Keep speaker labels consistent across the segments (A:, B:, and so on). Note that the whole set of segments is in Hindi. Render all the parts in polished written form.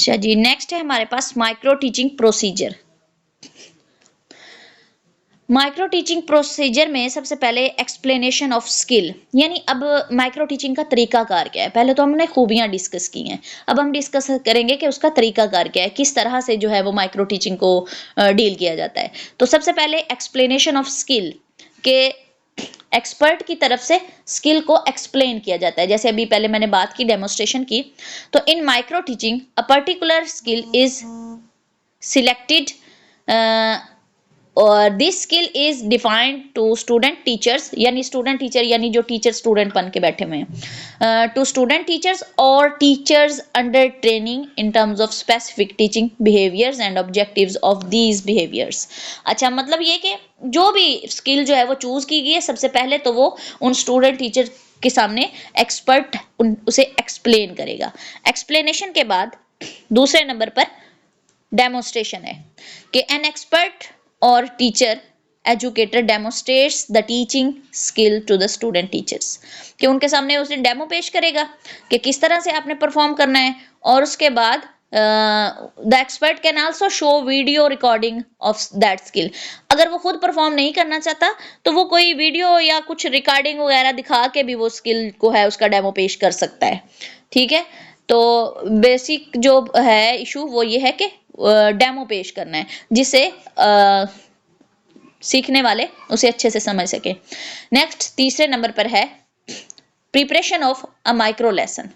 A: अच्छा जी, नेक्स्ट है हमारे पास micro teaching procedure. Micro teaching procedure में सबसे पहले एक्सप्लेनेशन ऑफ स्किल, यानी अब माइक्रो टीचिंग का तरीकाकार क्या है। पहले तो हमने खूबियां डिस्कस की हैं, अब हम डिस्कस करेंगे कि उसका तरीकाकार क्या है, किस तरह से जो है वो माइक्रो टीचिंग को डील किया जाता है। तो सबसे पहले एक्सप्लेनेशन ऑफ स्किल के एक्सपर्ट की तरफ से स्किल को एक्सप्लेन किया जाता है। जैसे अभी पहले मैंने बात की, डेमोन्स्ट्रेशन की, तो in micro teaching a particular skill is selected और this skill is defined to student teachers, यानी स्टूडेंट टीचर यानी जो टीचर स्टूडेंट बन के बैठे हुए हैं, टू स्टूडेंट टीचर्स और teachers under training in terms of specific teaching behaviours and objectives of these behaviours. अच्छा, मतलब ये कि जो भी स्किल जो है वो चूज की गई है, सबसे पहले तो वो उन स्टूडेंट टीचर के सामने एक्सपर्ट उसे एक्सप्लेन करेगा। एक्सप्लेनेशन के बाद दूसरे नंबर पर डेमोन्स्ट्रेशन है कि एन एक्सपर्ट और teacher educator demonstrates the teaching skill to the student teachers, कि उनके सामने उसने डेमो पेश करेगा कि किस तरह से आपने परफॉर्म करना है। और उसके बाद the expert can also show video recording of that skill. अगर वो खुद परफॉर्म नहीं करना चाहता तो वो कोई वीडियो या कुछ रिकॉर्डिंग वगैरह दिखा के भी वो स्किल को है उसका डेमो पेश कर सकता है। ठीक है, तो बेसिक जो है इशू वो ये है कि डेमो पेश करना है, जिससे सीखने वाले उसे अच्छे से समझ सके। नेक्स्ट तीसरे नंबर पर है preparation of a micro lesson,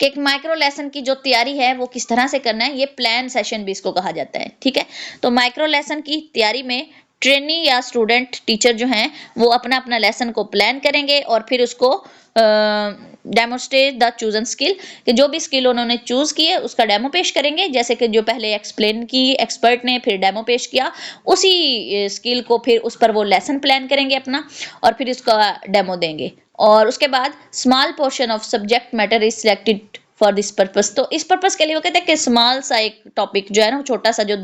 A: कि एक माइक्रो लेसन की जो तैयारी है वो किस तरह से करना है, ये प्लान सेशन भी इसको कहा जाता है। ठीक है, तो माइक्रो लेसन की तैयारी में ट्रेनी या स्टूडेंट टीचर जो हैं वो अपना अपना लेसन को प्लान करेंगे और फिर उसको डेमोन्स्ट्रेट द चूजन स्किल, कि जो भी स्किल उन्होंने चूज की है उसका डेमो पेश करेंगे। जैसे कि जो पहले एक्सप्लेन की एक्सपर्ट ने, फिर डेमो पेश किया, उसी स्किल को फिर उस पर वो लेसन प्लान करेंगे अपना और फिर इसका डेमो देंगे। और उसके बाद small portion of subject matter is selected for this purpose, तो इस पर्पस के लिए वो कहते हैं कि स्मॉल सा एक टॉपिक जो है ना, छोटा सा, जो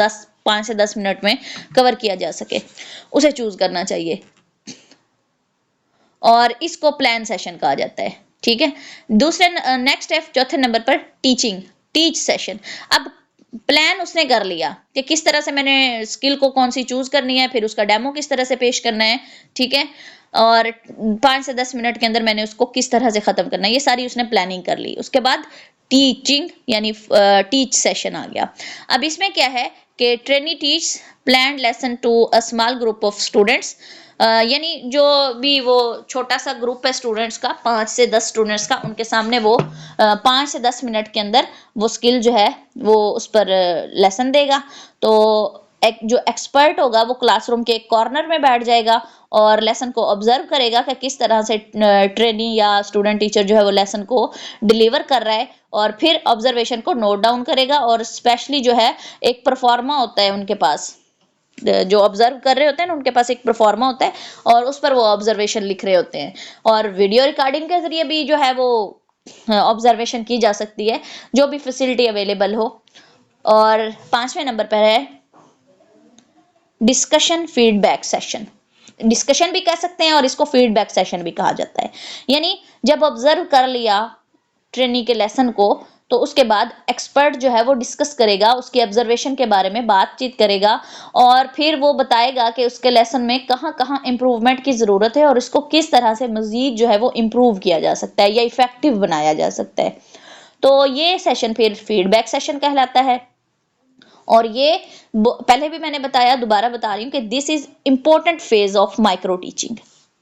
A: 5 से 10 मिनट में कवर किया जा सके, उसे चूज करना चाहिए और इसको प्लान सेशन कहा जाता है। ठीक है, दूसरे नेक्स्ट है चौथे नंबर पर टीचिंग, टीच सेशन। अब प्लान उसने कर लिया कि किस तरह से मैंने स्किल को कौन सी चूज करनी है, फिर उसका डेमो किस तरह से पेश करना है। ठीक है, और 5 से 10 मिनट के अंदर मैंने उसको किस तरह से खत्म करना है, ये सारी उसने प्लानिंग कर ली। उसके बाद टीचिंग यानी टीच सेशन आ गया। अब इसमें क्या है कि trainee teach plan lesson to a small group of students, यानी जो भी वो छोटा सा ग्रुप है स्टूडेंट्स का, 5 से 10 स्टूडेंट्स का, उनके सामने वो 5 से 10 मिनट के अंदर वो स्किल जो है वो उस पर लेसन देगा। तो एक जो एक्सपर्ट होगा वो क्लासरूम के एक कॉर्नर में बैठ जाएगा और लेसन को ऑब्जर्व करेगा कि किस तरह से ट्रेनी या स्टूडेंट टीचर जो है वो लेसन को डिलीवर कर रहा है, और फिर ऑब्जर्वेशन को नोट डाउन करेगा। और स्पेशली जो है एक परफॉर्मा होता है उनके पास, जो ऑब्जर्व कर रहे होते हैं ना, उनके पास एक प्रोफार्मा होता है और उस पर वो ऑब्जर्वेशन लिख रहे होते हैं। और वीडियो रिकॉर्डिंग के जरिए भी जो है वो ऑब्जर्वेशन की जा सकती है, जो भी फैसिलिटी अवेलेबल हो। और 5वें नंबर पर है डिस्कशन फीडबैक सेशन। डिस्कशन भी कह सकते हैं और इसको फीडबैक सेशन भी कहा जाता है, यानी जब ऑब्जर्व कर लिया ट्रेनी के लेसन को तो उसके बाद एक्सपर्ट जो है वो डिस्कस करेगा, उसकी ऑब्जर्वेशन के बारे में बातचीत करेगा और फिर वो बताएगा कि उसके लेसन में कहाँ कहाँ इंप्रूवमेंट की ज़रूरत है और इसको किस तरह से मज़ीद जो है वो इम्प्रूव किया जा सकता है या इफेक्टिव बनाया जा सकता है। तो ये सेशन फिर फीडबैक सेशन कहलाता है। और ये पहले भी मैंने बताया, दोबारा बता रही हूँ कि this is important phase of micro teaching.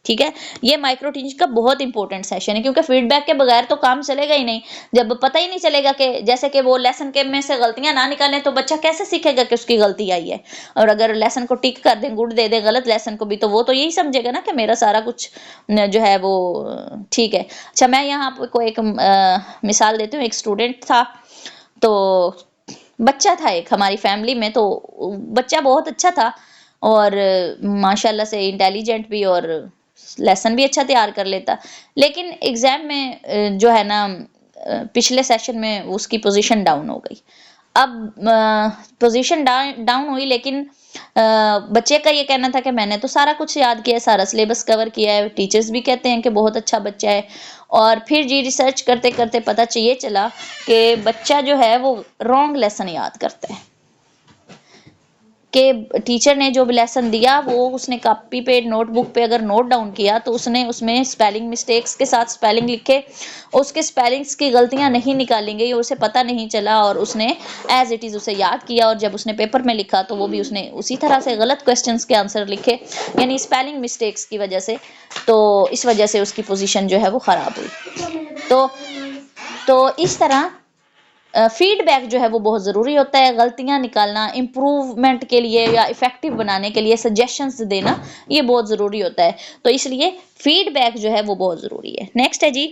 A: ठीक है, ये माइक्रो टीचिंग का बहुत इंपॉर्टेंट सेशन है, क्योंकि फीडबैक के बगैर तो काम चलेगा ही नहीं। जब पता ही नहीं चलेगा कि जैसे कि वो लेसन के में से गलतियां ना निकालें तो बच्चा कैसे सीखेगा कि उसकी गलती आई है। और अगर लेसन को टिक कर दें, गुड दे दें गलत लेसन को भी, तो वो तो यही समझेगा ना कि मेरा सारा कुछ जो है वो ठीक है। अच्छा, मैं यहाँ आपको एक मिसाल देती हूँ। एक स्टूडेंट था, तो बच्चा था एक हमारी फैमिली में, तो बच्चा बहुत अच्छा था और माशाल्लाह से इंटेलिजेंट भी और लेसन भी अच्छा तैयार कर लेता। लेकिन एग्जाम में जो है ना, पिछले सेशन में उसकी पोजीशन डाउन हो गई। अब पोजीशन डाउन हुई, लेकिन बच्चे का ये कहना था कि मैंने तो सारा कुछ याद किया है, सारा सिलेबस कवर किया है, टीचर्स भी कहते हैं कि बहुत अच्छा बच्चा है। और फिर जी रिसर्च करते करते पता ये चला कि बच्चा जो है वो रॉन्ग लेसन याद करता है, कि टीचर ने जो लेसन दिया वो उसने कॉपी पे नोटबुक पे अगर नोट डाउन किया तो उसने उसमें स्पेलिंग मिस्टेक्स के साथ स्पेलिंग लिखे, उसके स्पेलिंग्स की गलतियां नहीं निकाली गई, उसे पता नहीं चला और उसने एज इट इज़ उसे याद किया, और जब उसने पेपर में लिखा तो वो भी उसने उसी तरह से गलत क्वेश्चंस के आंसर लिखे, यानी स्पेलिंग मिस्टेक्स की वजह से। तो इस वजह से उसकी पोजीशन जो है वो ख़राब हुई। तो इस तरह फीडबैक जो है वो बहुत ज़रूरी होता है, गलतियां निकालना इम्प्रूवमेंट के लिए या इफ़ेक्टिव बनाने के लिए सजेशंस देना, ये बहुत ज़रूरी होता है। तो इसलिए फीडबैक जो है वो बहुत ज़रूरी है। नेक्स्ट है जी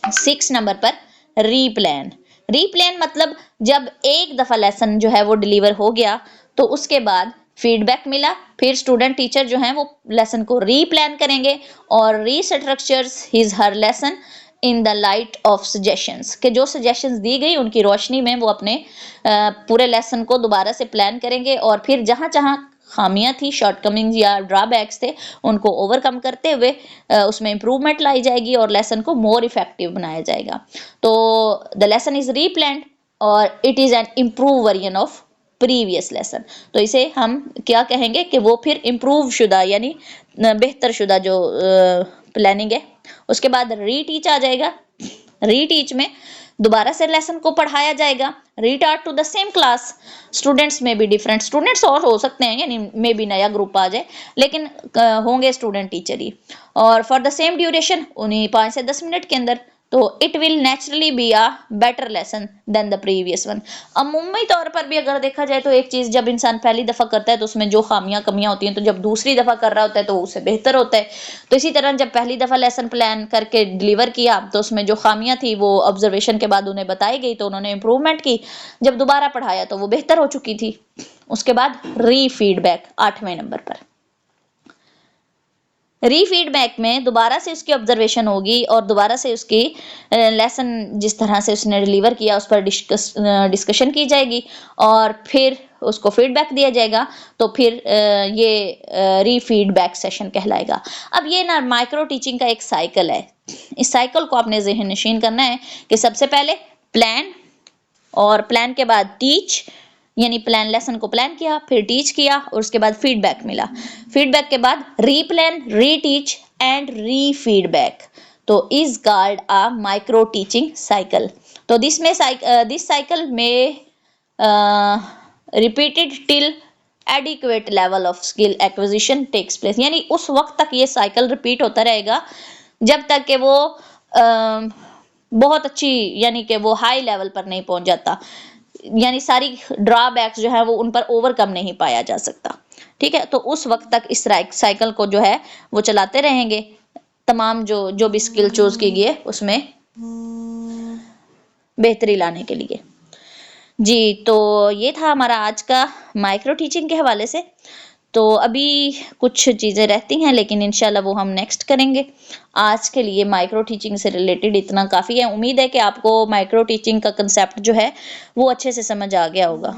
A: 6 नंबर पर रीप्लान। रीप्लान मतलब जब एक दफ़ा लेसन जो है वो डिलीवर हो गया तो उसके बाद फीडबैक मिला, फिर स्टूडेंट टीचर जो हैं वो लेसन को रीप्लान करेंगे और restructures his her lesson in the light of suggestions, कि जो सजेशंस दी गई उनकी रोशनी में वो अपने पूरे लेसन को दोबारा से प्लान करेंगे, और फिर जहाँ जहाँ खामियां थी, शॉर्टकमिंग्स या ड्रॉबैक्स थे, उनको ओवरकम करते हुए उसमें इम्प्रूवमेंट लाई जाएगी और लेसन को मोर इफेक्टिव बनाया जाएगा। तो द लेसन इज रीप्लान्ड और it is an improve version of previous lesson. तो इसे हम क्या कहेंगे कि वो फिर इम्प्रूव शुदा यानी बेहतर शुदा जो प्लानिंग है। उसके बाद रीटीच आ जाएगा। रीटीच में दोबारा से लेसन को पढ़ाया जाएगा, retaught to the same class, students में भी डिफरेंट स्टूडेंट्स और हो सकते हैं, यानी मे भी नया ग्रुप आ जाए, लेकिन होंगे स्टूडेंट टीचर ही, और फॉर द सेम ड्यूरेशन उन्हीं 5 से 10 मिनट के अंदर। तो it will naturally be a better lesson than the previous one. अमूमी तौर पर भी अगर देखा जाए तो एक चीज़ जब इंसान पहली दफ़ा करता है तो उसमें जो खामियां कमियां होती हैं, तो जब दूसरी दफ़ा कर रहा होता है तो उससे बेहतर होता है। तो इसी तरह जब पहली दफ़ा लेसन प्लान करके डिलीवर किया तो उसमें जो खामियां थी वो ऑब्जर्वेशन के बाद उन्हें बताई गई, तो उन्होंने इम्प्रूवमेंट की, जब दोबारा पढ़ाया तो वो बेहतर हो चुकी थी। उसके बाद री फीडबैक 8वें नंबर पर। रीफीडबैक में दोबारा से उसकी ऑब्जर्वेशन होगी और दोबारा से उसकी लेसन जिस तरह से उसने डिलीवर किया उस पर डिस्कशन की जाएगी और फिर उसको फीडबैक दिया जाएगा। तो फिर ये रीफीडबैक सेशन कहलाएगा। अब ये ना माइक्रो टीचिंग का एक साइकिल है। इस साइकिल को आपने ज़हन नशीन करना है कि सबसे पहले प्लान, और प्लान के बाद टीच, यानी प्लान लेसन को प्लान किया, फिर टीच किया और उसके बाद फीडबैक मिला, फीडबैक के बाद रीप्लान, रीटीच एंड रीफीडबैक। तो is called a micro teaching cycle. तो दिस साइकिल में repeated till adequate level of skill acquisition takes place, यानी उस वक्त तक ये साइकिल रिपीट होता रहेगा जब तक कि वो बहुत अच्छी यानी कि वो हाई लेवल पर नहीं पहुंच जाता, यानी सारी ड्रॉबैक्स जो है वो उन पर ओवरकम नहीं पाया जा सकता। ठीक है, तो उस वक्त तक इस साइकिल को जो है वो चलाते रहेंगे, तमाम जो भी स्किल चूज की गई है उसमें बेहतरी लाने के लिए। जी, तो ये था हमारा आज का माइक्रो टीचिंग के हवाले से। तो अभी कुछ चीज़ें रहती हैं लेकिन इंशाल्लाह वो हम नेक्स्ट करेंगे। आज के लिए माइक्रो टीचिंग से रिलेटेड इतना काफ़ी है। उम्मीद है कि आपको माइक्रो टीचिंग का कंसेप्ट जो है वो अच्छे से समझ आ गया होगा।